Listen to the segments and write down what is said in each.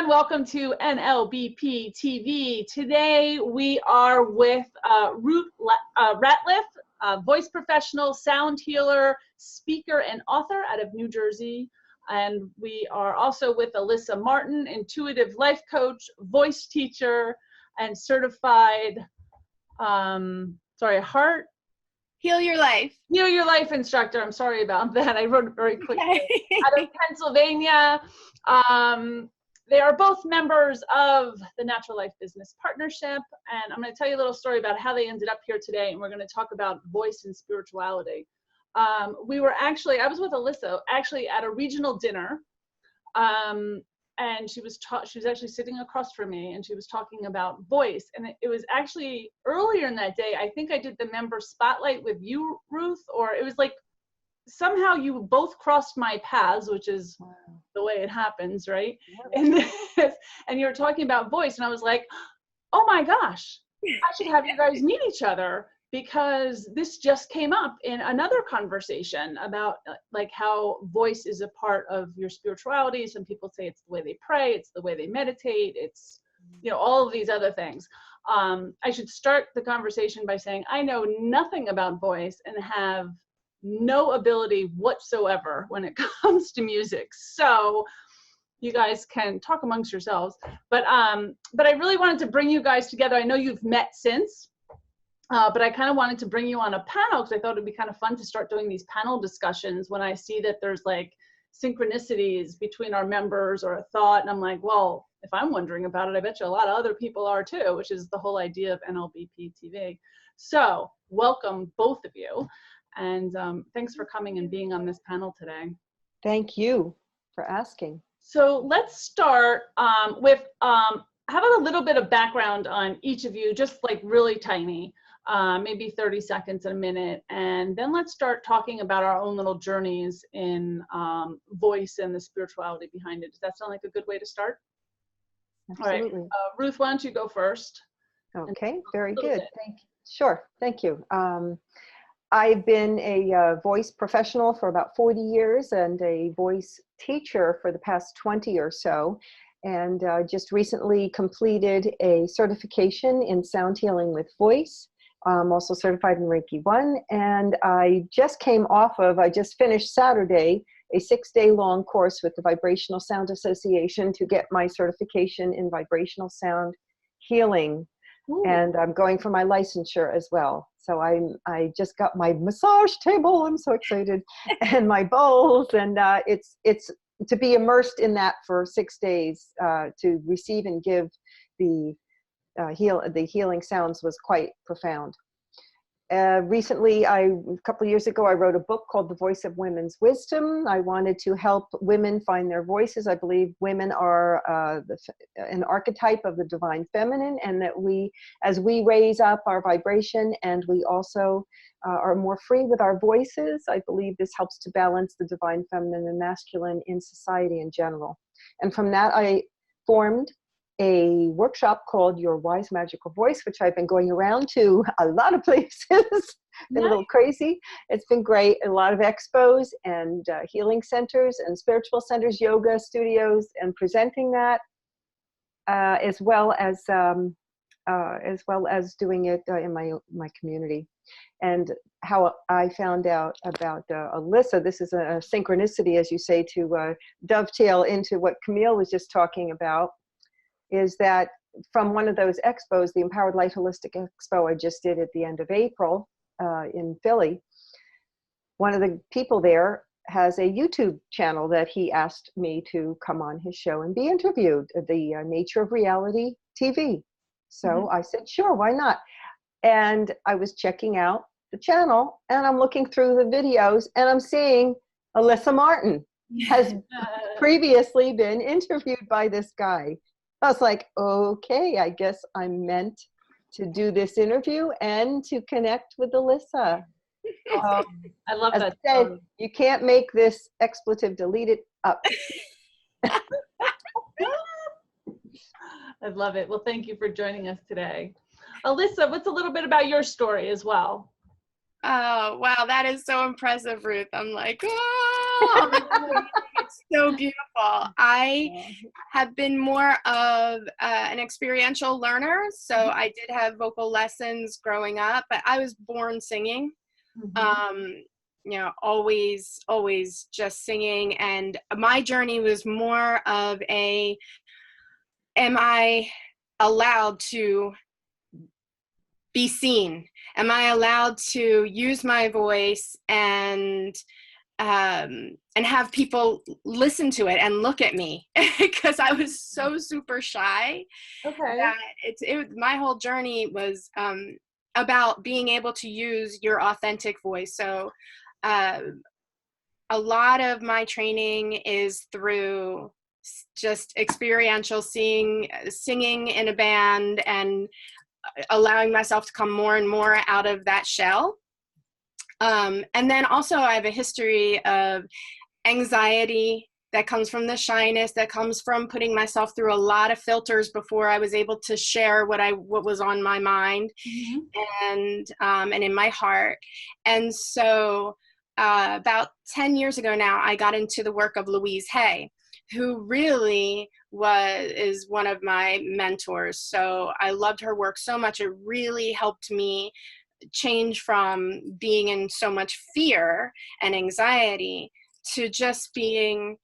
everyone. Welcome to NLBP TV. Today we are with Ruth Ratliff, voice professional, sound healer, speaker, and author out of New Jersey. And we are also with Alyssa Martin, intuitive life coach, voice teacher, and certified, heart Heal Your Life instructor. I'm sorry about that. I wrote it very quickly. Out of Pennsylvania. They are both members of the Natural Life Business Partnership. And I'm going to tell you a little story about how they ended up here today. And we're going to talk about voice and spirituality. I was with Alyssa actually at a regional dinner. And she was actually sitting across from me, and she was talking about voice. And it was actually earlier in that day, I think I did the member spotlight with you, Ruth, or it was like somehow you both crossed my paths, which is the way it happens, right? And you were talking about voice, and I was like, oh my gosh, I should have you guys meet each other, because this just came up in another conversation about like how voice is a part of your spirituality. Some people say it's the way they pray, it's the way they meditate, it's, all of these other things. I should start the conversation by saying I know nothing about voice and have no ability whatsoever when it comes to music. So you guys can talk amongst yourselves, but I really wanted to bring you guys together. I know you've met since, but I kind of wanted to bring you on a panel because I thought it'd be kind of fun to start doing these panel discussions when I see that there's like synchronicities between our members or a thought. And I'm like, well, if I'm wondering about it, I bet you a lot of other people are too, which is the whole idea of NLBP TV. So welcome both of you. And thanks for coming and being on this panel today. Thank you for asking. So let's start with how about a little bit of background on each of you, just like really tiny, maybe 30 seconds, a minute. And then let's start talking about our own little journeys in voice and the spirituality behind it. Does that sound like a good way to start? Absolutely. All right. Ruth, why don't you go first? Okay, very good. Thank you. Sure, thank you. I've been a voice professional for about 40 years and a voice teacher for the past 20 or so. And just recently completed a certification in sound healing with voice. I'm also certified in Reiki 1. And I just finished Saturday, a 6-day long course with the Vibrational Sound Association to get my certification in vibrational sound healing. Ooh. And I'm going for my licensure as well. So I just got my massage table. I'm so excited, and my bowls, and it's to be immersed in that for 6 days to receive and give the healing sounds was quite profound. Recently, a couple of years ago, I wrote a book called The Voice of Women's Wisdom. I wanted to help women find their voices. I believe women are an archetype of the divine feminine, and that as we raise up our vibration and we also are more free with our voices, I believe this helps to balance the divine feminine and masculine in society in general. And from that, I formed a workshop called Your Wise Magical Voice, which I've been going around to a lot of places. Been a little crazy. It's been great. A lot of expos and healing centers and spiritual centers, yoga studios, and presenting that, as well as doing it in my community. And how I found out about Alyssa, this is a synchronicity, as you say, to dovetail into what Camille was just talking about, is that from one of those expos, the Empowered Light Holistic Expo I just did at the end of April in Philly, one of the people there has a YouTube channel that he asked me to come on his show and be interviewed, the Nature of Reality TV. So I said, sure, why not? And I was checking out the channel, and I'm looking through the videos, and I'm seeing Alyssa Martin has previously been interviewed by this guy. I was like, okay, I guess I'm meant to do this interview and to connect with Alyssa. I love that. Said, you can't make this expletive, delete it up. I love it. Well, thank you for joining us today. Alyssa, what's a little bit about your story as well? Oh, wow, that is so impressive, Ruth. I'm like, oh, it's so beautiful. I have been more of an experiential learner. So I did have vocal lessons growing up, but I was born singing. You know, always just singing. And my journey was more of a, am I allowed to be seen? Am I allowed to use my voice and have people listen to it and look at me? Because I was so super shy. Okay. That my whole journey was about being able to use your authentic voice. So a lot of my training is through just experiential singing in a band and allowing myself to come more and more out of that shell. And then also I have a history of anxiety that comes from the shyness, that comes from putting myself through a lot of filters before I was able to share what was on my mind and in my heart. And so about 10 years ago now, I got into the work of Louise Hay, who really is one of my mentors. So I loved her work so much. It really helped me change from being in so much fear and anxiety to just being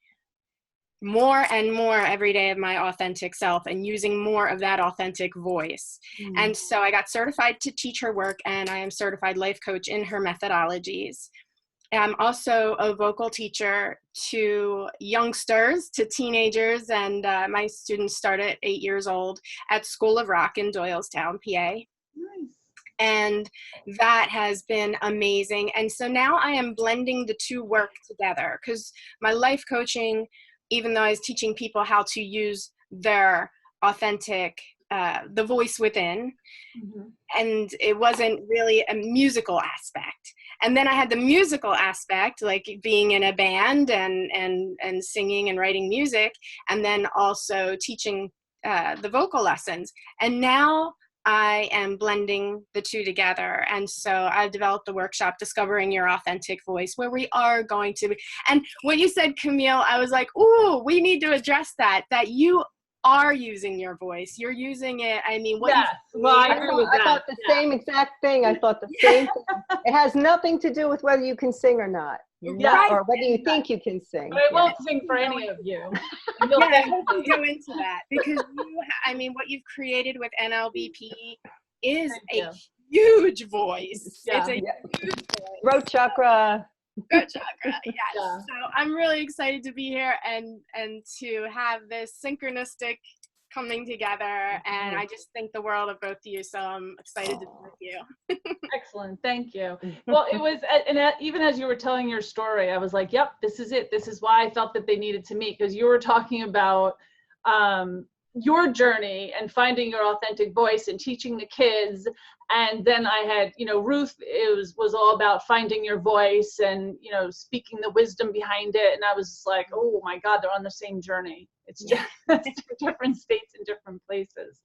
more and more every day of my authentic self and using more of that authentic voice. And so I got certified to teach her work, and I am certified life coach in her methodologies. I'm also a vocal teacher to youngsters, to teenagers, and my students start at 8 years old at School of Rock in Doylestown, PA. Nice. And that has been amazing. And so now I am blending the two work together, because my life coaching, even though I was teaching people how to use their authentic, the voice within, and it wasn't really a musical aspect. And then I had the musical aspect, like being in a band and singing and writing music, and then also teaching the vocal lessons. And now I am blending the two together. And so I developed the workshop, Discovering Your Authentic Voice, where we are going to be. And what you said, Camille, I was like, ooh, we need to address that you are using your voice. You're using it. I mean, what? Yes. Well, I agree with that. I thought the same exact thing. I thought the same thing. It has nothing to do with whether you can sing or not. Yeah. Or whether you think you can sing. But I won't sing for any of you. Yeah, I hope you go into that, because what you've created with NLBP is a huge voice. Yeah. It's a huge voice. Throat chakra. Throat chakra, yes. Yeah. So I'm really excited to be here and to have this synchronistic coming together, and I just think the world of both of you, so I'm excited to be with you. Excellent, thank you. Well, it was, and even as you were telling your story, I was like, yep, this is it. This is why I felt that they needed to meet, because you were talking about your journey and finding your authentic voice and teaching the kids. And then I had, Ruth, was all about finding your voice and, speaking the wisdom behind it. And I was just like, oh my God, they're on the same journey. It's just different states and different places.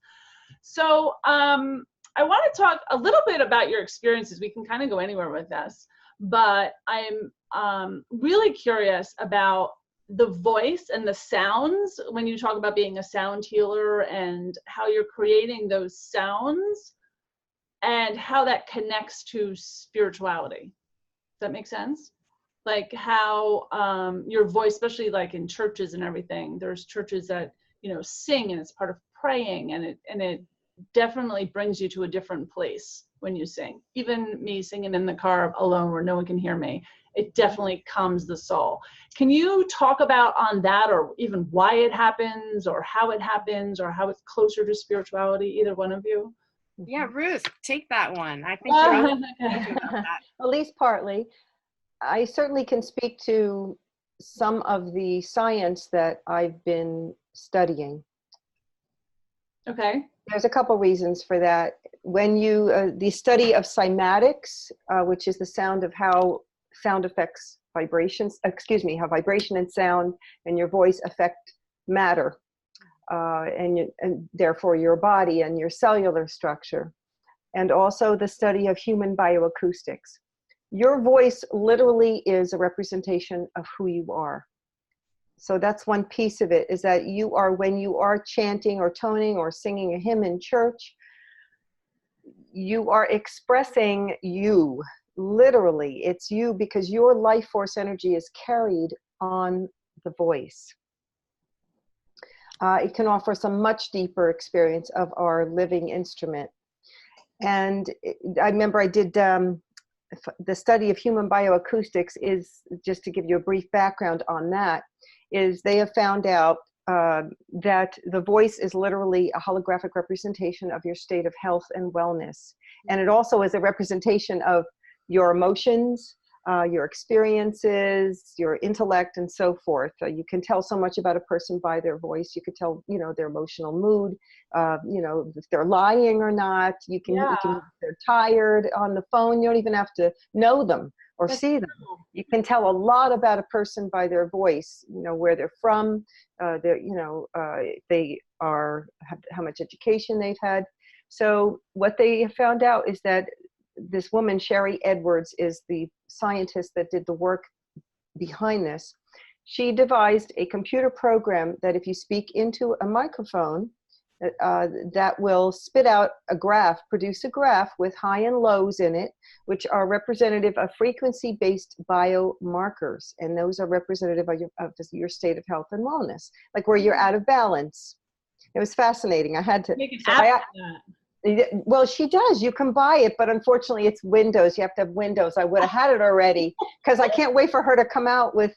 So I want to talk a little bit about your experiences. We can kind of go anywhere with this, but I'm really curious about the voice and the sounds when you talk about being a sound healer and how you're creating those sounds and how that connects to spirituality. Does that make sense? Like how your voice, especially like in churches and everything, there's churches that, sing and it's part of praying, and it definitely brings you to a different place when you sing. Even me singing in the car alone where no one can hear me, it definitely calms the soul. Can you talk about on that, or even why it happens, or how it happens, or how it's closer to spirituality, either one of you? Yeah, Ruth, take that one. I think you're thinking about that. At least partly. I certainly can speak to some of the science that I've been studying. Okay. There's a couple reasons for that. When the study of cymatics, which is the sound of how sound affects vibrations, how vibration and sound and your voice affect matter, and therefore your body and your cellular structure. And also the study of human bioacoustics. Your voice literally is a representation of who you are. So that's one piece of it, is that you are, when you are chanting or toning or singing a hymn in church, you are expressing you. Literally, it's you, because your life force energy is carried on the voice. It can offer us a much deeper experience of our living instrument. And I remember I did the study of human bioacoustics, is, just to give you a brief background on that, is they have found out that the voice is literally a holographic representation of your state of health and wellness. And it also is a representation of your emotions, your experiences, your intellect, and so forth. You can tell so much about a person by their voice. You could tell, you know, their emotional mood, you know, if they're lying or not. You can, Yeah. if they're tired on the phone. You don't even have to know them or That's see them. true. You can tell a lot about a person by their voice. You know, where they're from, you know, if they are, how much education they've had. So what they have found out is that this woman, Sherry Edwards, is the scientist that did the work behind this. She devised a computer program that if you speak into a microphone, that will spit out a graph, produce a graph with high and lows in it, which are representative of frequency-based biomarkers. And those are representative of your state of health and wellness, like where you're out of balance. It was fascinating. I had to, Make an so app I, for that. well, she does. You can buy it, but unfortunately it's Windows. You have to have Windows. I would have had it already, because I can't wait for her to come out with,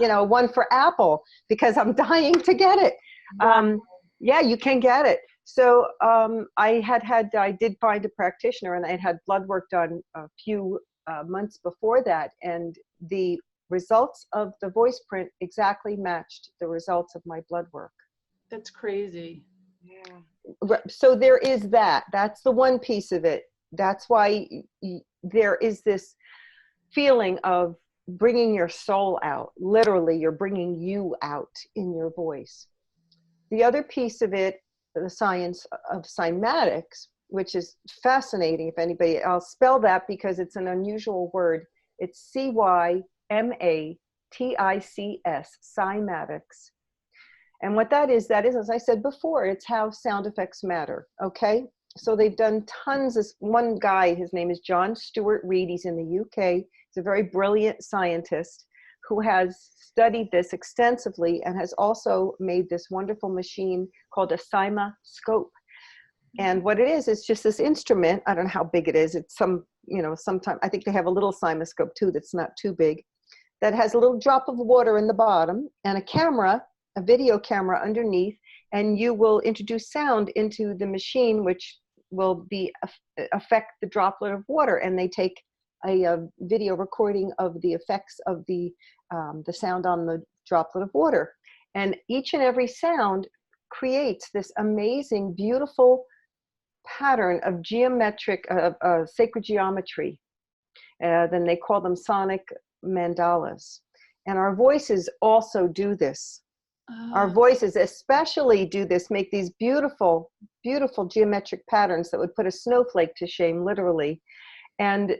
you know, one for Apple, because I'm dying to get it. Wow. Yeah, you can get it. So I did find a practitioner, and I had blood work done a few months before that. And the results of the voice print exactly matched the results of my blood work. That's crazy. Yeah. So there is that. That's the one piece of it. That's why there is this feeling of bringing your soul out. Literally, you're bringing you out in your voice. The other piece of it, the science of cymatics, which is fascinating. If anybody, I'll spell that because it's an unusual word. It's cymatics, cymatics. And what that is, as I said before, it's how sound effects matter, okay? So they've done tons of, one guy, his name is John Stuart Reid, he's in the UK. He's a very brilliant scientist who has studied this extensively and has also made this wonderful machine called a cymoscope. And what it is, it's just this instrument. I don't know how big it is. It's some, you know, sometimes, I think they have a little cymoscope too that's not too big, that has a little drop of water in the bottom and a camera, a video camera underneath, and you will introduce sound into the machine, which will affect the droplet of water. And they take a video recording of the effects of the sound on the droplet of water. And each and every sound creates this amazing, beautiful pattern of geometric, sacred geometry. Then they call them sonic mandalas. And our voices also do this. Our voices especially do this, make these beautiful, beautiful geometric patterns that would put a snowflake to shame, literally. And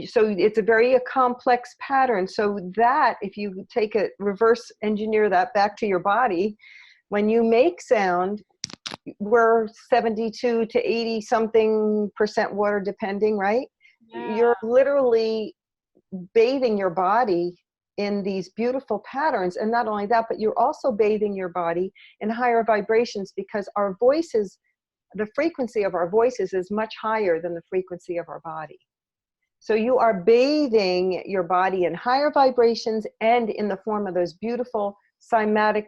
so it's a very complex pattern. So that, if you take a reverse engineer that back to your body, when you make sound, we're 72 to 80 something % water depending, right? Yeah. You're literally bathing your body in these beautiful patterns. And not only that, but you're also bathing your body in higher vibrations, because our voices, the frequency of our voices is much higher than the frequency of our body. So you are bathing your body in higher vibrations and in the form of those beautiful cymatic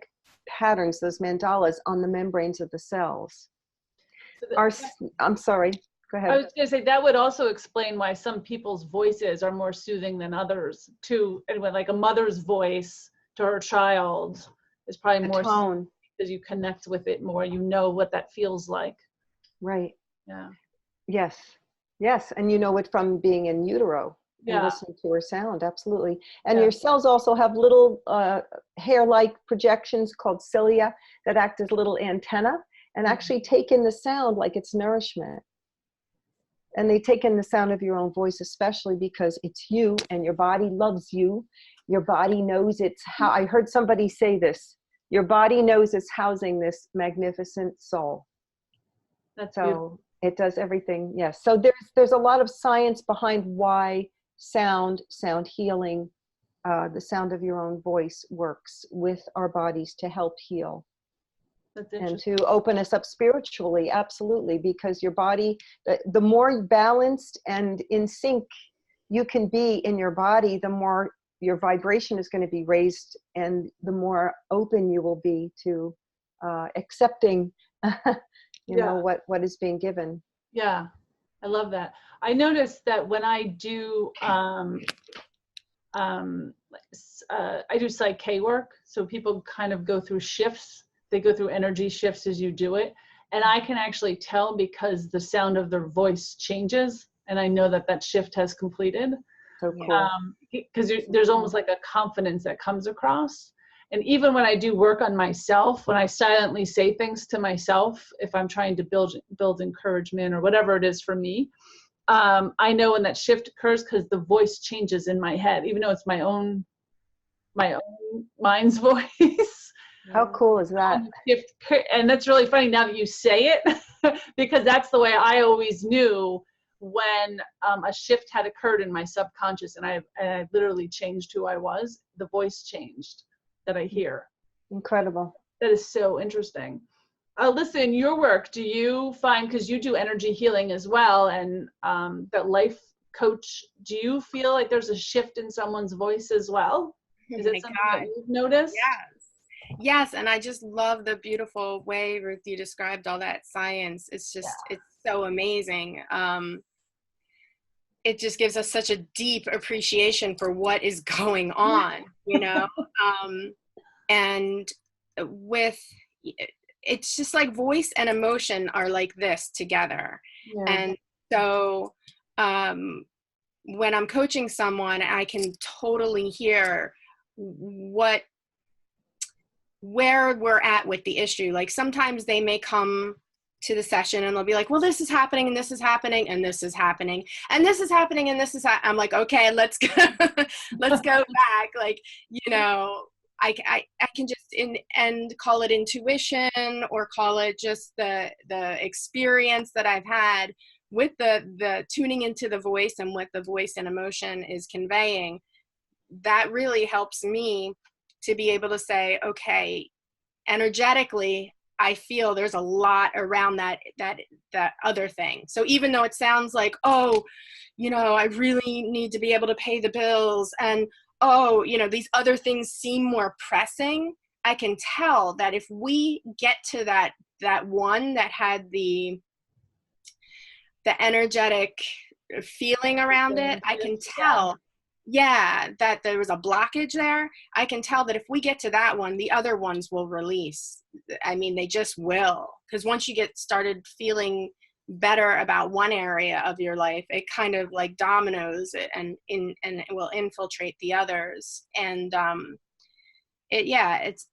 patterns, those mandalas on the membranes of the cells. So I'm sorry, go ahead. I was going to say that would also explain why some people's voices are more soothing than others too. And when, like, a mother's voice to her child is probably more tone, because you connect with it more. You know what that feels like. right? Yeah. Yes, yes, and you know it from being in utero. And Yeah. listen to her sound, absolutely. And Yeah. your cells also have little hair-like projections called cilia that act as little antenna and actually take in the sound like it's nourishment. And they take in the sound of your own voice, especially because it's you and your body loves you. Your body knows it's how, I heard somebody say this, your body knows it's housing this magnificent soul. That's so beautiful. It does everything. Yes. So there's a lot of science behind why sound healing, the sound of your own voice works with our bodies to help heal. That's And to open us up spiritually, absolutely, because your body, the more balanced and in sync you can be in your body, the more your vibration is going to be raised, and the more open you will be to accepting, you know, what is being given. Yeah, I love that. I noticed that when I do I do Psyche work, so people kind of go through shifts. They go through energy shifts as you do it. And I can actually tell because the sound of their voice changes. And I know that that shift has completed. So cool. Because there's almost like a confidence that comes across. And even when I do work on myself, when I silently say things to myself, if I'm trying to build encouragement or whatever it is for me, I know when that shift occurs because the voice changes in my head, even though it's my own mind's voice. How cool is that? And that's really funny now that you say it, because that's the way I always knew when a shift had occurred in my subconscious, and I literally changed who I was. The voice changed that I hear. Incredible. That is so interesting. Alyssa, in your work, do you find, because you do energy healing as well, and that life coach, do you feel like there's a shift in someone's voice as well? Is that something that you've noticed? Yes, and I just love the beautiful way, Ruth, you described all that science. It's just, it's so amazing. It just gives us such a deep appreciation for what is going on, you know? And it's just like voice and emotion are like this together. Yeah. And so when I'm coaching someone, I can totally hear where we're at with the issue. Like sometimes they may come to the session and they'll be like, well, this is happening and this is happening and this is happening and this is happening and this is I'm like, okay, let's go back. Like, you know, I can just and call it intuition or call it just the experience that I've had with the tuning into the voice and what the voice and emotion is conveying. That really helps me to be able to say, okay, energetically, I feel there's a lot around that other thing. So even though it sounds like, oh, you know, I really need to be able to pay the bills, and oh, you know, these other things seem more pressing, I can tell that if we get to that one that had the energetic feeling around it, I can tell, that there was a blockage there. I can tell that if we get to that one, the other ones will release. I mean, they just will. Because once you get started feeling better about one area of your life, it kind of like dominoes it and it will infiltrate the others. And it's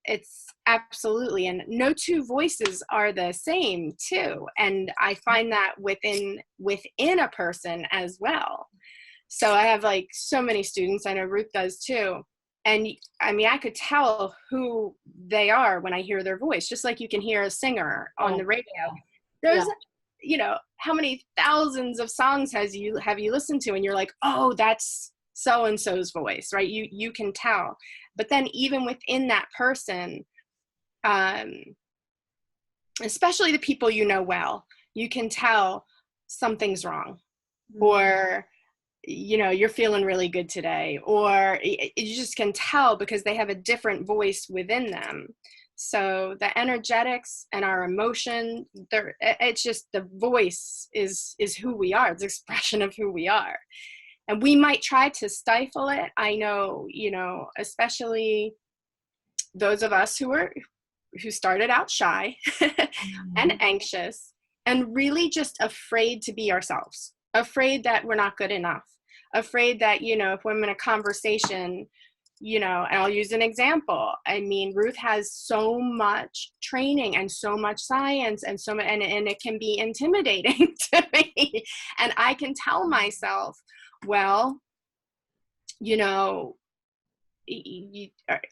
absolutely, and no two voices are the same too. And I find that within a person as well. So I have like so many students, I know Ruth does too. And I mean, I could tell who they are when I hear their voice, just like you can hear a singer on the radio. There's, you know, how many thousands of songs have you listened to, and you're like, oh, that's so-and-so's voice, right? You can tell. But then even within that person, especially the people you know well, you can tell something's wrong, or you know, you're feeling really good today, or you just can tell because they have a different voice within them. So the energetics and our emotion, it's just the voice is who we are. It's an expression of who we are. And we might try to stifle it. I know, you know, especially those of us who started out shy and anxious and really just afraid to be ourselves, afraid that we're not good enough, afraid that, you know, if we're in a conversation, you know, and I'll use an example. I mean, Ruth has so much training and so much science and so much, and it can be intimidating to me. And I can tell myself, well, you know,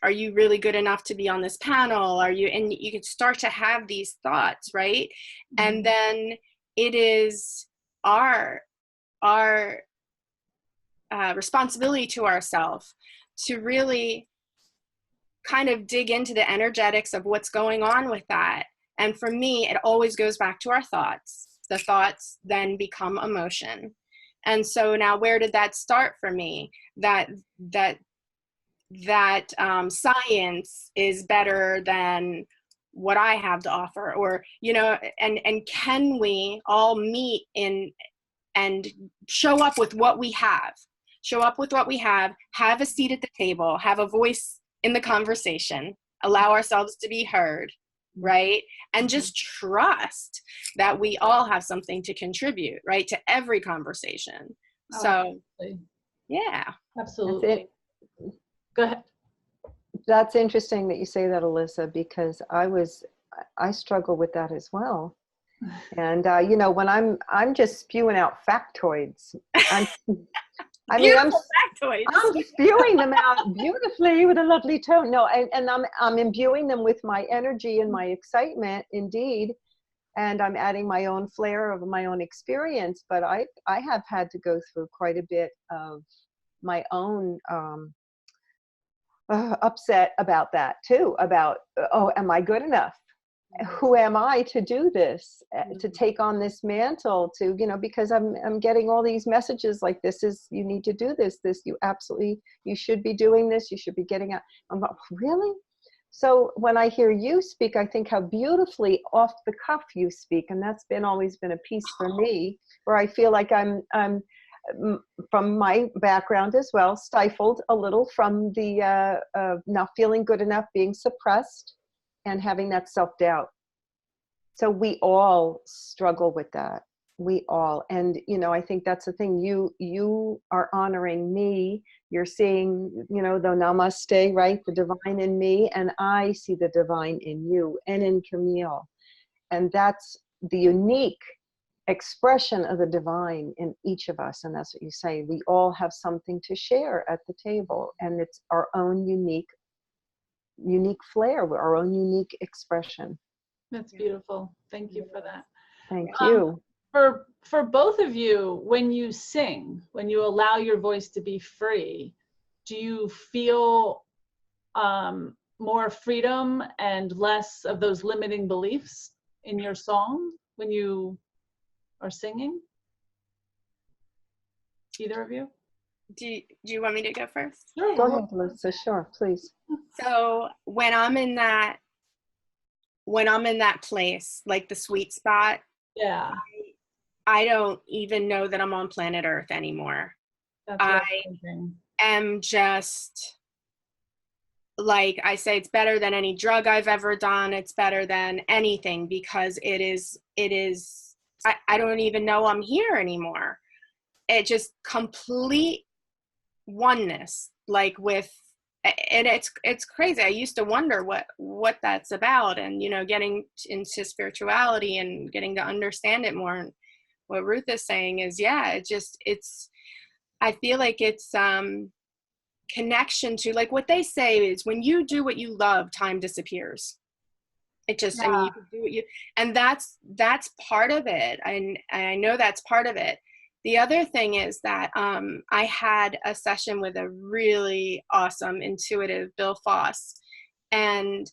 are you really good enough to be on this panel? Are you, and you can start to have these thoughts, right? Mm-hmm. And then it is our responsibility to ourselves to really kind of dig into the energetics of what's going on with that. And for me, it always goes back to our thoughts. The thoughts then become emotion. And so now, where did that start for me? That science is better than what I have to offer, or, you know, and can we all meet in and show up with what we have, have a seat at the table, have a voice in the conversation, allow ourselves to be heard, right? And just trust that we all have something to contribute, right, to every conversation. Oh, so, absolutely. Yeah. Absolutely. Go ahead. That's interesting that you say that, Alyssa, because I struggle with that as well. And you know, when I'm just spewing out factoids, I'm spewing them out beautifully with a lovely tone. No, and I'm imbuing them with my energy and my excitement, indeed. And I'm adding my own flair of my own experience. But I have had to go through quite a bit of my own upset about that too, about, oh, am I good enough? Who am I to do this, to take on this mantle, to, you know, because I'm getting all these messages like, this is, you need to do this, you should be doing this, you should be getting out. I'm like, really? So when I hear you speak, I think how beautifully off the cuff you speak. And that's always been a piece for me, where I feel like I'm from my background as well, stifled a little from the not feeling good enough, being suppressed, and having that self-doubt. So we all struggle with that. We all. And, you know, I think that's the thing. You are honoring me. You're seeing, you know, the namaste, right? The divine in me. And I see the divine in you and in Camille. And that's the unique expression of the divine in each of us. And that's what you say. We all have something to share at the table. And it's our own unique flair, our own unique expression. That's beautiful. Thank you for that. Thank you. For both of you, when you sing, when you allow your voice to be free, do you feel more freedom and less of those limiting beliefs in your song when you are singing? Either of you? Do you want me to go first? Sure. Go ahead, Alyssa. Sure, please. So when I'm in that place, like the sweet spot, yeah, I don't even know that I'm on planet Earth anymore. I am just, like I say, it's better than any drug I've ever done. It's better than anything, because it is, I don't even know I'm here anymore. It just complete oneness, like with, and it's crazy. I used to wonder what that's about, and, you know, getting into spirituality and getting to understand it more. And what Ruth is saying is, yeah, I feel like it's connection to, like, what they say is, when you do what you love, time disappears. It just, yeah. I mean, you can do what you, and that's part of it. And I know that's part of it. The other thing is that I had a session with a really awesome intuitive Bill Foss, and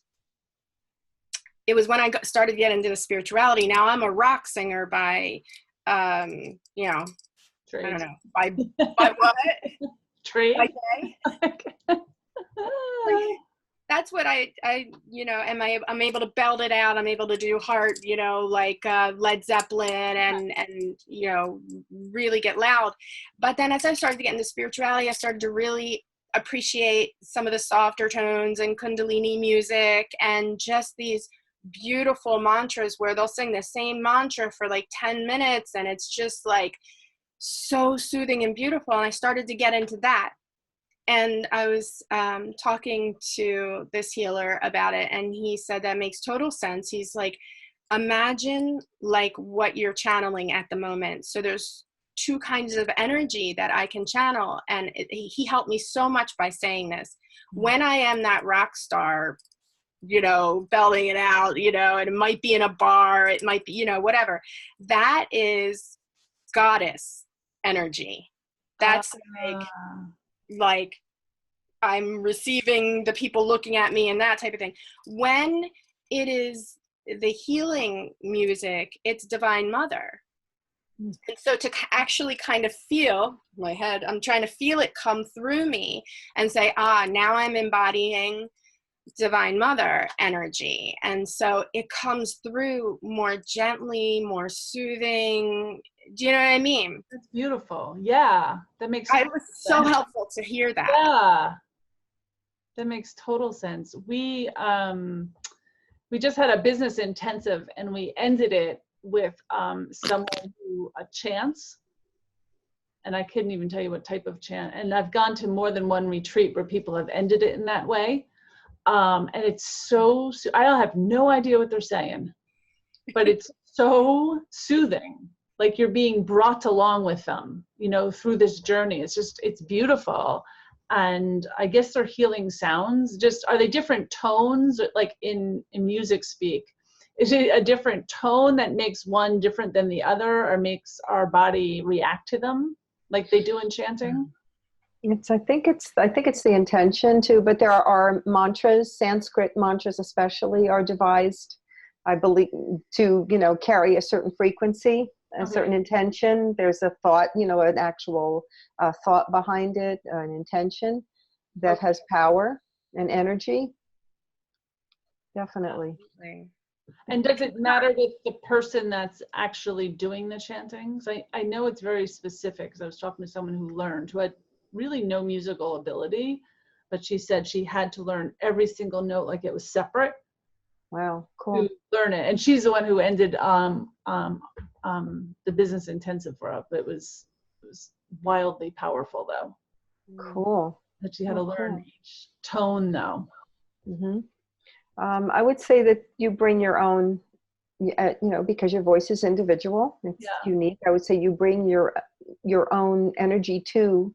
it was when I started getting into the spirituality. Now I'm a rock singer by, you know, trade. I don't know, by what? Trade? That's what I you know, I'm able to belt it out. I'm able to do heart, you know, like Led Zeppelin and you know, really get loud. But then as I started to get into spirituality, I started to really appreciate some of the softer tones and Kundalini music, and just these beautiful mantras where they'll sing the same mantra for like 10 minutes, and it's just like so soothing and beautiful. And I started to get into that. And I was talking to this healer about it, and he said that makes total sense. He's like, imagine like what you're channeling at the moment. So there's two kinds of energy that I can channel. And he helped me so much by saying this. When I am that rock star, you know, belting it out, you know, and it might be in a bar, it might be, you know, whatever. That is goddess energy. That's like I'm receiving the people looking at me and that type of thing. When it is the healing music, it's Divine Mother. And so to actually kind of feel my head, I'm trying to feel it come through me and say, now I'm embodying Divine Mother energy. And so it comes through more gently, more soothing. Do you know what I mean? That's beautiful. Yeah. That makes It was so helpful to hear that. Yeah. That makes total sense. We just had a business intensive, and we ended it with someone who chants, and I couldn't even tell you what type of chant. And I've gone to more than one retreat where people have ended it in that way. And it's so, I have no idea what they're saying, but it's so soothing. Like you're being brought along with them, you know, through this journey. It's beautiful. And I guess they're healing sounds. Just, are they different tones, like in music speak? Is it a different tone that makes one different than the other, or makes our body react to them like they do in chanting? I think it's the intention too, but there are mantras, Sanskrit mantras especially, are devised, I believe, to, you know, carry a certain frequency, a certain intention. There's a thought, you know, an actual thought behind it, an intention that has power and energy. Definitely. And does it matter with the person that's actually doing the chanting? So I know it's very specific, because I was talking to someone who had really no musical ability, but she said she had to learn every single note like it was separate. Wow, cool. To learn it. And she's the one who ended the business intensive for her. It was wildly powerful though. Cool. That she had to learn each tone though. Mm-hmm. I would say that you bring your own, you know, because your voice is individual, it's unique. I would say you bring your own energy to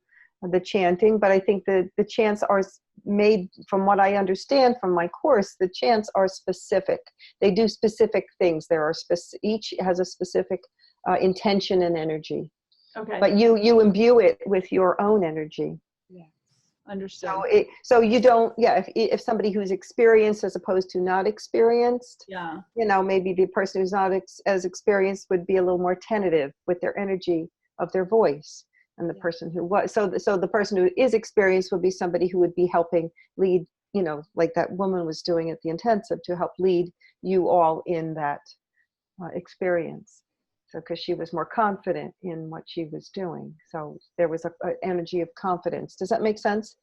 the chanting, but I think that the chants are made, from what I understand from my course, the chants are specific. They do specific things. Each has a specific intention and energy. Okay. But you imbue it with your own energy. Yes. Understood. So you don't, if somebody who's experienced as opposed to not experienced, you know, maybe the person who's not as experienced would be a little more tentative with their energy of their voice. And the person who was, so the person who is experienced would be somebody who would be helping lead, you know, like that woman was doing at the intensive, to help lead you all in that experience. So, because she was more confident in what she was doing. So there was an energy of confidence. Does that make sense?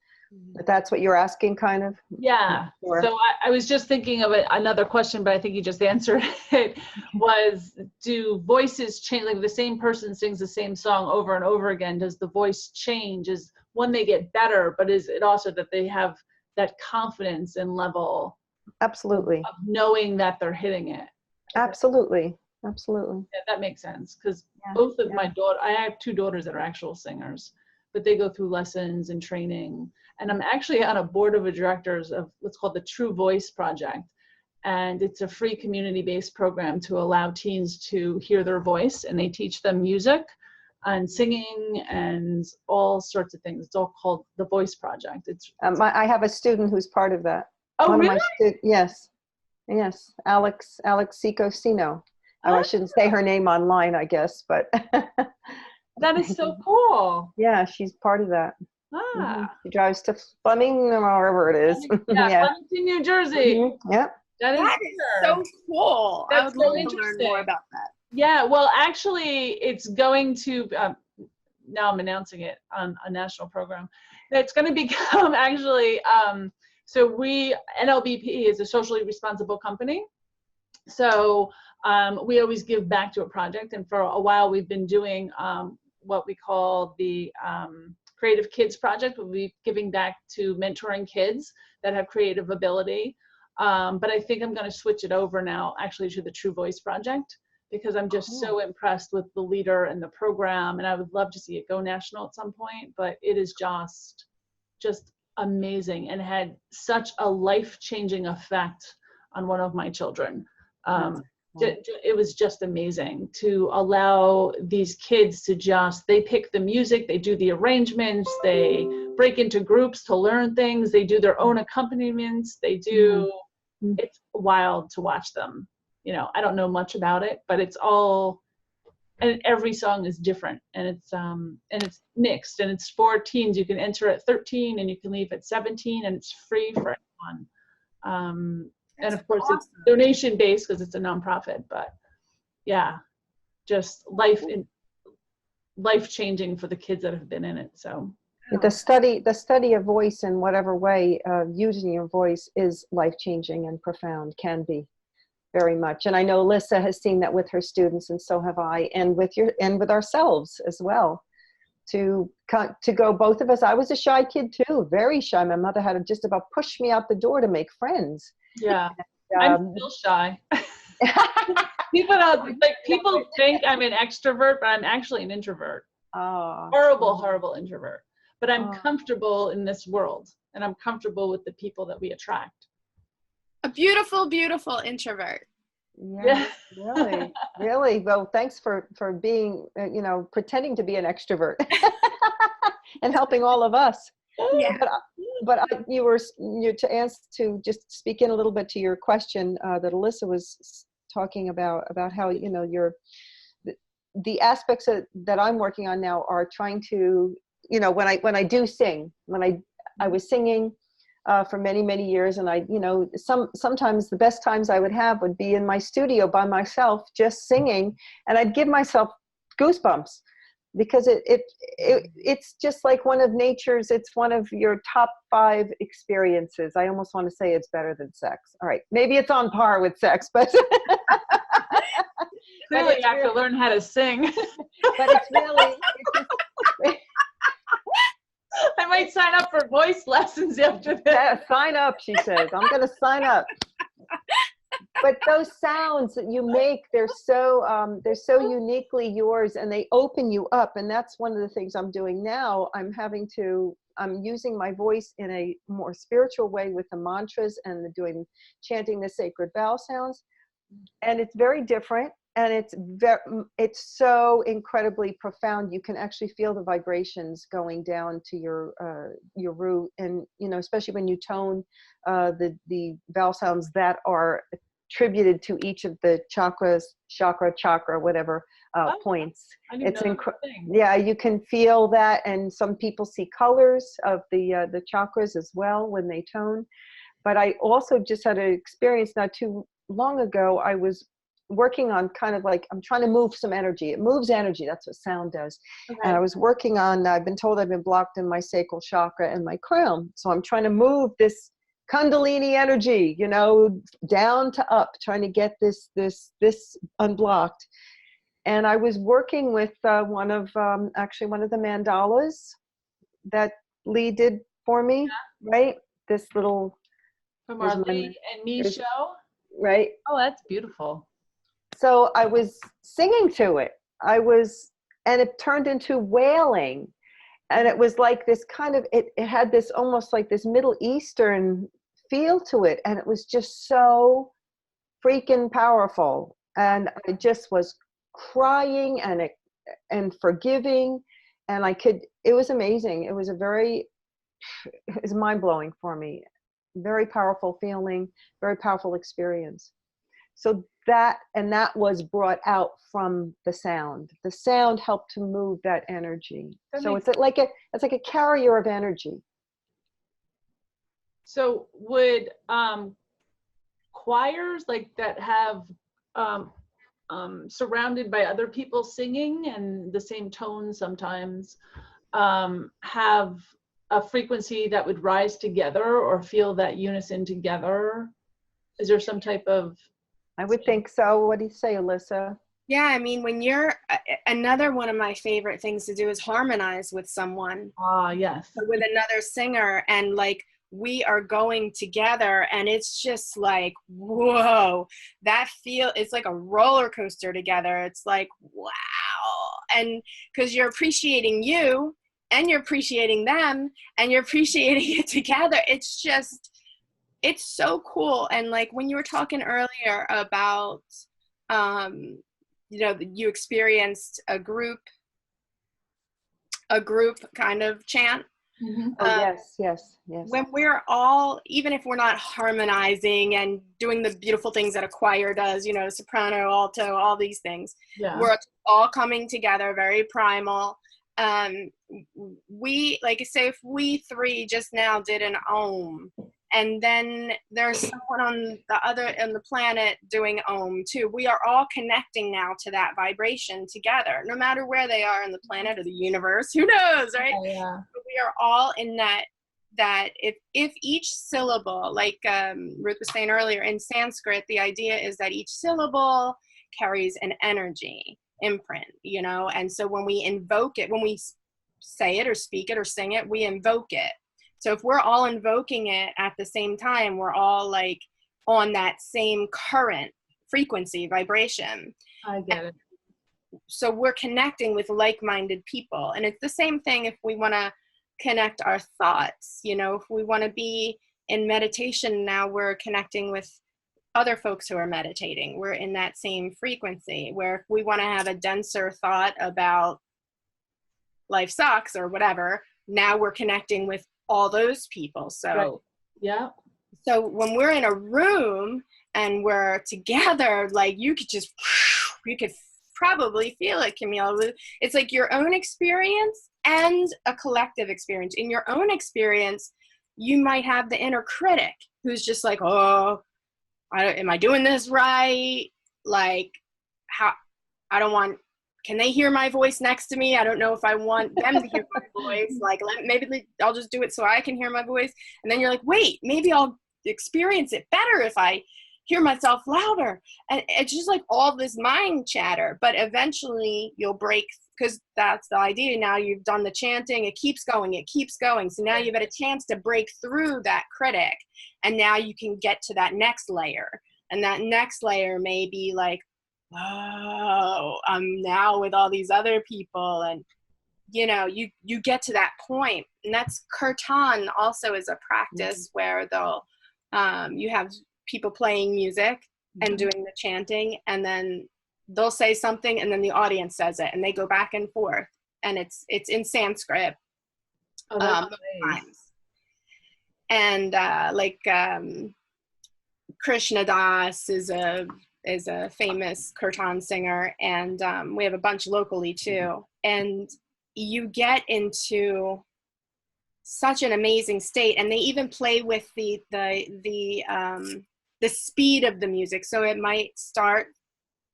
But that's what you're asking, kind of? Yeah. Sure. So I was just thinking of another question, but I think you just answered it, was, do voices change? Like the same person sings the same song over and over again, does the voice change? Is when they get better, but is it also that they have that confidence and level? Absolutely. Of knowing that they're hitting it? Absolutely. Absolutely. Yeah, that makes sense, because both of my daughter, I have two daughters that are actual singers, but they go through lessons and training. And I'm actually on a board of directors of what's called the True Voice Project. And it's a free community-based program to allow teens to hear their voice, and they teach them music and singing and all sorts of things. It's all called the Voice Project. I have a student who's part of that. Oh, really? Yes. Alex Sicosino. Oh, I shouldn't say her name online, I guess, but. That is so cool. Yeah, she's part of that. She drives to Fleming, or wherever it is. Flemington, New Jersey. Yep. That is so cool. That's I would love so to learn more about that. Yeah, well, actually, it's going to, now I'm announcing it on a national program. It's going to become actually, so NLBP is a socially responsible company. So we always give back to a project. And for a while, we've been doing what we call the Creative Kids Project. We'll be giving back to mentoring kids that have creative ability. But I think I'm going to switch it over now actually to the True Voice Project, because I'm just so impressed with the leader and the program, and I would love to see it go national at some point, but it is just amazing and had such a life-changing effect on one of my children. It was just amazing to allow these kids to they pick the music, they do the arrangements, they break into groups to learn things, they do their own accompaniments, they do, it's wild to watch them. You know, I don't know much about it, but it's all, and every song is different, and it's mixed, and it's for teens. You can enter at 13 and you can leave at 17, and it's free for anyone. And of course it's donation based because it's a nonprofit, but yeah, just life changing for the kids that have been in it. So the study of voice in whatever way, using your voice is life changing and profound, can be. Very much. And I know Alyssa has seen that with her students, and so have I, and with ourselves as well. To go, both of us, I was a shy kid too, very shy. My mother had to just about push me out the door to make friends. Yeah. I'm still shy. People think I'm an extrovert, but I'm actually an introvert. Oh. Horrible introvert. But I'm comfortable in this world, and I'm comfortable with the people that we attract. A beautiful, beautiful introvert. Yeah, really. Well, thanks for being, pretending to be an extrovert and helping all of us. Yeah. But to just speak in a little bit to your question that Alyssa was talking about how, the aspects that I'm working on now are trying to, when I do sing, I was singing for many, many years. And sometimes the best times I would have would be in my studio by myself, just singing. And I'd give myself goosebumps because it's just like it's one of your top 5 experiences. I almost want to say it's better than sex. All right. Maybe it's on par with sex, but clearly you have to learn how to sing. But it's really, I might sign up for voice lessons after this. Yeah, sign up, she says. I'm going to sign up. But those sounds that you make, they're so uniquely yours, and they open you up. And that's one of the things I'm doing now. I'm using my voice in a more spiritual way with the mantras and chanting the sacred vowel sounds. And it's very different. And it's so incredibly profound. You can actually feel the vibrations going down to your root, and especially when you tone the vowel sounds that are attributed to each of the chakras, chakra, whatever points. It's yeah, you can feel that, and some people see colors of the chakras as well when they tone. But I also just had an experience not too long ago. I was working on kind of like, I'm trying to move some energy. It moves energy. That's what sound does. Okay. And I was working on, I've been told I've been blocked in my sacral chakra and my crown. So I'm trying to move this Kundalini energy, down to up, trying to get this unblocked. And I was working with one of the mandalas that Lee did for me, right? This little. From our Lee and Me show? Right. Oh, that's beautiful. So I was singing to it. And it turned into wailing. And it was like this kind of, it had this almost like this Middle Eastern feel to it. And it was just so freaking powerful. And I just was crying and forgiving. And it was amazing. It was mind-blowing for me. Very powerful feeling, very powerful experience. So that was brought out from the sound. The sound helped to move that energy. So it's like a carrier of energy. So would choirs like that have surrounded by other people singing and the same tone sometimes have a frequency that would rise together or feel that unison together? Is there some type of? I would think so. What do you say, Alyssa? Yeah, I mean, when you're another one of my favorite things to do is harmonize with someone. Ah, yes. With another singer, and like we are going together, and it's just like, whoa, it's like a roller coaster together. It's like, wow. And because you're appreciating you, and you're appreciating them, and you're appreciating it together, it's so cool. And like when you were talking earlier about you experienced a group kind of chant. Oh, yes. When we're all, even if we're not harmonizing and doing the beautiful things that a choir does, soprano, alto, all these things, we're all coming together, very primal. We, like, say if we three just now did an Om, and then there's someone on the planet doing Om too. We are all connecting now to that vibration together, no matter where they are on the planet or the universe. Who knows, right? Yeah. We are all in that if each syllable, like Ruth was saying earlier, in Sanskrit, the idea is that each syllable carries an energy imprint, and so when we invoke it, when we say it or speak it or sing it, we invoke it. So if we're all invoking it at the same time, we're all like on that same current frequency vibration. I get it. So we're connecting with like-minded people. And it's the same thing if we want to connect our thoughts. If we want to be in meditation now, we're connecting with other folks who are meditating. We're in that same frequency. Where if we want to have a denser thought about life sucks or whatever, now we're connecting with all those people. So right. Yeah. So when we're in a room and we're together, like you could probably feel it, Camille. It's like your own experience and a collective experience. In your own experience, you might have the inner critic who's just like, oh, am I doing this right? Like, can they hear my voice next to me? I don't know if I want them to hear my voice. Like, maybe I'll just do it so I can hear my voice. And then you're like, wait, maybe I'll experience it better if I hear myself louder. And it's just like all this mind chatter. But eventually you'll break, because that's the idea. Now you've done the chanting. It keeps going. So now you've had a chance to break through that critic. And now you can get to that next layer. And that next layer may be like, oh, I'm now with all these other people, and you get to that point. And that's kirtan also is a practice where they'll you have people playing music and doing the chanting, and then they'll say something and then the audience says it, and they go back and forth, and it's in Sanskrit. Times. And Krishna Das is a famous kirtan singer, and we have a bunch locally too. And you get into such an amazing state, and they even play with the speed of the music. So it might start,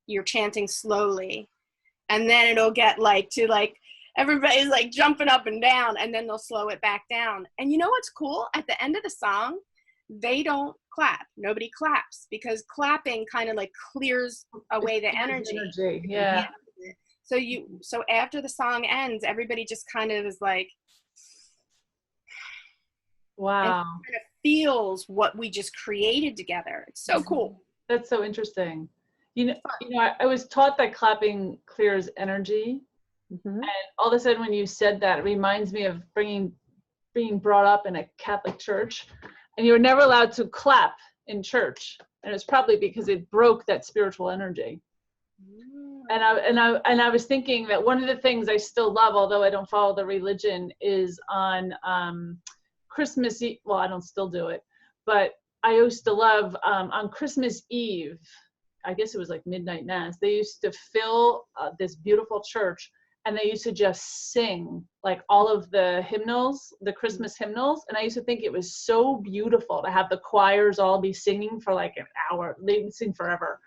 you're chanting slowly, and then it'll get to everybody's like jumping up and down, and then they'll slow it back down. And you know what's cool? At the end of the song, they don't clap. Nobody claps, because clapping kind of like clears away the energy. Yeah. So after the song ends, everybody just kind of is like, wow. And kind of feels what we just created together. It's so cool. That's so interesting. I was taught that clapping clears energy. And all of a sudden when you said that, it reminds me of being brought up in a Catholic church, and you were never allowed to clap in church. And it was probably because it broke that spiritual energy. And I was thinking that one of the things I still love, although I don't follow the religion, is on Christmas Eve. Well, I don't still do it, but I used to love on Christmas Eve, I guess it was like midnight mass, they used to fill this beautiful church, and they used to just sing like all of the hymnals, the Christmas hymnals. And I used to think it was so beautiful to have the choirs all be singing for like an hour. They would sing forever.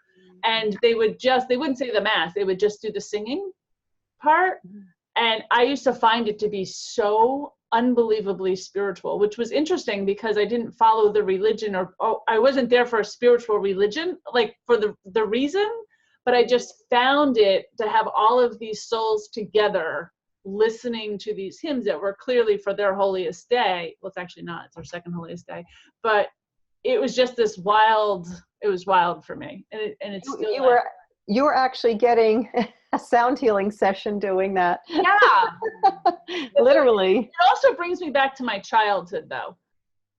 And they wouldn't say the mass, they would just do the singing part. And I used to find it to be so unbelievably spiritual, which was interesting because I didn't follow the religion, or I wasn't there for a spiritual religion, like for the reason, but I just found it to have all of these souls together listening to these hymns that were clearly for their holiest day. Well, it's actually not, it's their second holiest day, but it was just this wild, it was wild for me. And it's still you were actually getting a sound healing session doing that. Yeah. Literally. It also brings me back to my childhood though,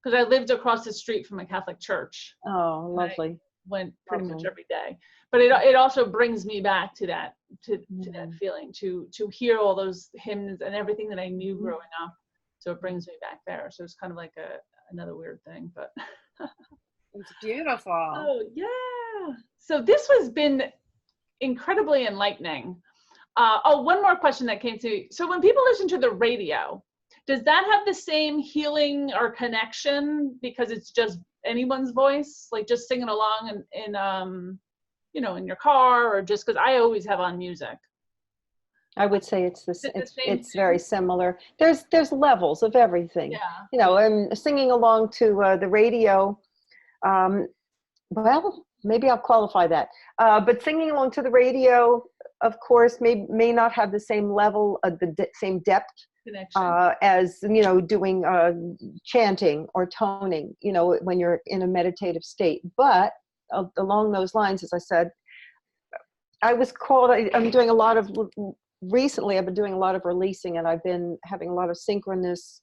because I lived across the street from a Catholic church. Oh, lovely. Went pretty much every day, but it also brings me back to that that feeling, to hear all those hymns and everything that I knew growing up. So it brings me back there. So it's kind of like another weird thing, but It's beautiful. oh yeah. So this has been incredibly enlightening. One more question that came to me. So when people listen to the radio, does that have the same healing or connection because it's just anyone's voice, like just singing along in in your car, or just because I always have on music? I would say it's very similar. There's levels of everything. Yeah. And singing along to the radio, well, maybe I'll qualify that. But singing along to the radio, of course, may not have the same level, the same depth as doing chanting or toning, when you're in a meditative state. But along those lines, as I said, I was called. I'm doing a lot of recently. I've been doing a lot of releasing, and I've been having a lot of synchronous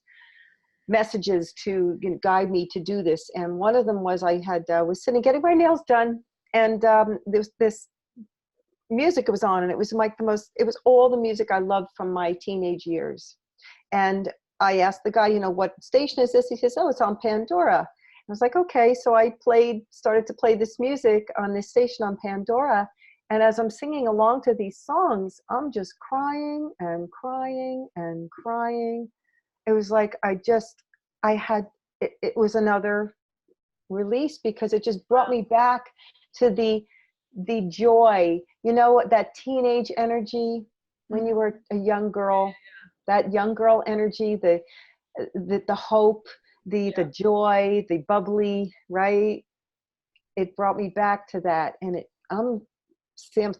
messages to guide me to do this. And one of them was I was sitting getting my nails done, and this music was on, and it was like it was all the music I loved from my teenage years. And I asked the guy, what station is this? He says, oh, it's on Pandora. I was like, okay. So I started to play this music on this station on Pandora. And as I'm singing along to these songs, I'm just crying and crying and crying. It was like it was another release, because it just brought me back to the joy, that teenage energy when you were a young girl, that young girl energy, the hope, the joy, the bubbly, right? It brought me back to that. And I'm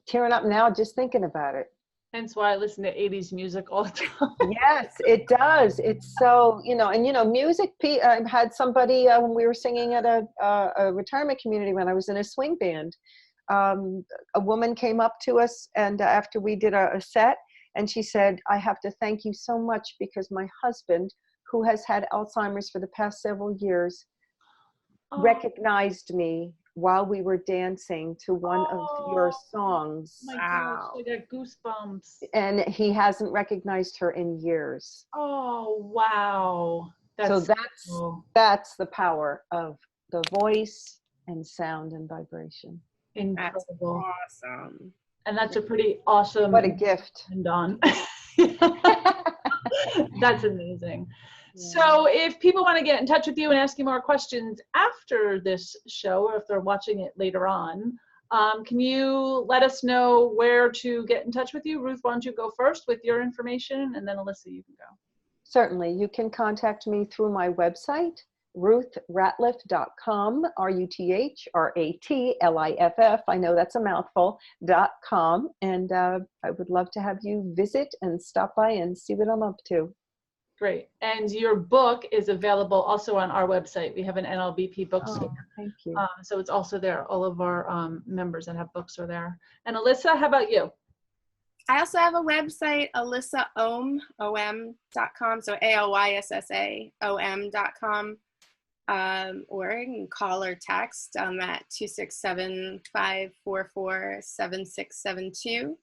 tearing up now just thinking about it. Hence why I listen to 80s music all the time. Yes, it does. It's so, music. I had somebody when we were singing at a retirement community when I was in a swing band. A woman came up to us, and after we did a set, and she said, I have to thank you so much, because my husband, who has had Alzheimer's for the past several years, recognized me while we were dancing to one of your songs. My gosh, I got goosebumps. And he hasn't recognized her in years. Oh, wow. That's the power of the voice and sound and vibration. Incredible. That's awesome. And that's a pretty awesome. What a gift. And on. That's amazing. Yeah. So if people want to get in touch with you and ask you more questions after this show, or if they're watching it later on, can you let us know where to get in touch with you? Ruth, why don't you go first with your information, and then Alyssa, you can go. Certainly. You can contact me through my website, RuthRatliff.com, RuthRatliff. I know that's a mouthful, .com. And I would love to have you visit and stop by and see what I'm up to. Great. And your book is available also on our website. We have an NLBP bookstore. Thank you. So it's also there. All of our members that have books are there. And Alyssa, how about you? I also have a website, alyssaom.com, so ALYSSAOM.com. Or you can call or text at 267-544-7672.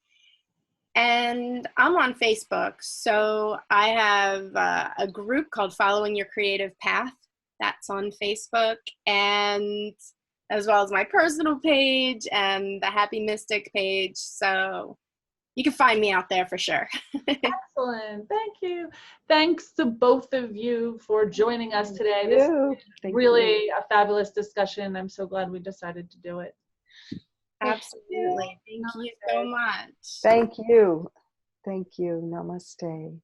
And I'm on Facebook. So I have a group called Following Your Creative Path. That's on Facebook, and as well as my personal page and the Happy Mystic page. So you can find me out there for sure. Excellent. Thank you. Thanks to both of you for joining us today. This is really a fabulous discussion. I'm so glad we decided to do it. Absolutely. Thank you so much. Thank you. Thank you. Namaste.